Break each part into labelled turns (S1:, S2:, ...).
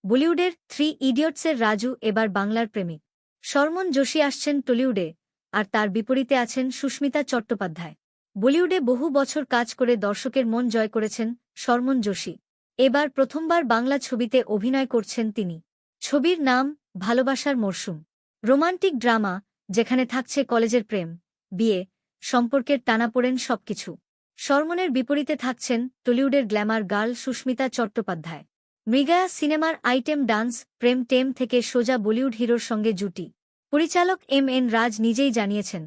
S1: বলিউডের 3 ইডিয়টসের রাজু এবার বাংলার প্রেমিক। শর্মন যোশী আসছেন টলিউডে, আর তার বিপরীতে আছেন সুস্মিতা চট্টোপাধ্যায়। বলিউডে বহু বছর কাজ করে দর্শকের মন জয় করেছেন শর্মন যোশী। এবার প্রথমবার বাংলা ছবিতে অভিনয় করছেন তিনি। ছবির নাম ভালোবাসার মরশুম। রোমান্টিক ড্রামা, যেখানে থাকছে কলেজের প্রেম, বিয়ে, সম্পর্কের টানাপোড়েন সবকিছু। শর্মনের বিপরীতে থাকছেন টলিউডের গ্ল্যামার গার্ল সুস্মিতা চট্টোপাধ্যায়। মৃগয়া সিনেমার আইটেম ডান্স প্রেম টেম থেকে সোজা বলিউড হিরোর সঙ্গে জুটি। পরিচালক এম রাজ নিজেই জানিয়েছেন,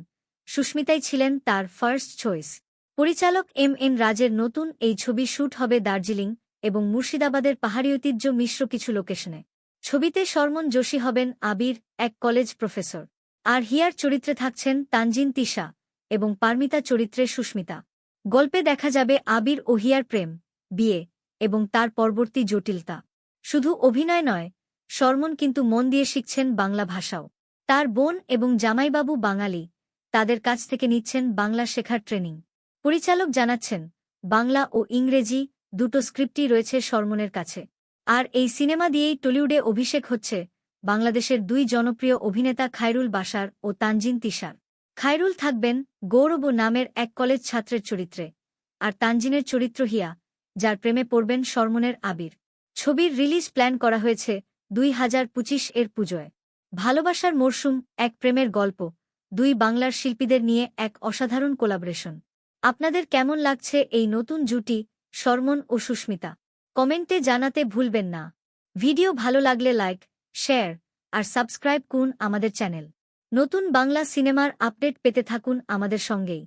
S1: সুস্মিতাই ছিলেন তার ফার্স্ট চয়েস। পরিচালক এম রাজের নতুন এই ছবি শ্যুট হবে দার্জিলিং এবং মুর্শিদাবাদের পাহাড়ি ঐতিহ্য মিশ্র কিছু লোকেশনে। ছবিতে শর্মন যোশী হবেন আবির, এক কলেজ প্রফেসর। আর হিয়ার চরিত্রে থাকছেন তানজিন তিশা এবং পারমিতা চরিত্রে সুস্মিতা। গল্পে দেখা যাবে আবির ও হিয়ার প্রেম, বিয়ে এবং তার পরবর্তী জটিলতা। শুধু অভিনয় নয়, শর্মন কিন্তু মন দিয়ে শিখছেন বাংলা ভাষাও। তার বোন এবং জামাইবাবু বাঙালি, তাদের কাছ থেকে নিচ্ছেন বাংলা শেখার ট্রেনিং। পরিচালক জানাচ্ছেন, বাংলা ও ইংরেজি দুটো স্ক্রিপ্টই রয়েছে শর্মনের কাছে। আর এই সিনেমা দিয়েই টলিউডে অভিষেক হচ্ছে বাংলাদেশের 2 জনপ্রিয় অভিনেতা খায়রুল বাশার ও তানজিন তিশার। খায়রুল থাকবেন গৌরব নামের এক কলেজ ছাত্রের চরিত্রে, আর তানজিনের চরিত্র হিয়া, যার প্রেমে পড়বেন শর্মনের আবির। ছবির রিলিজ প্ল্যান করা হয়েছে 2025 এর পুজোয়। ভালোবাসার মরশুম এক প্রেমের গল্প, 2 বাংলার শিল্পীদের নিয়ে এক অসাধারণ কোলাবরেশন। আপনাদের কেমন লাগছে এই নতুন জুটি শর্মন ও সুস্মিতা? কমেন্টে জানাতে ভুলবেন না। ভিডিও ভালো লাগলে লাইক, শেয়ার আর সাবস্ক্রাইব করুন আমাদের চ্যানেল। নতুন বাংলা সিনেমার আপডেট পেতে থাকুন আমাদের সঙ্গেই।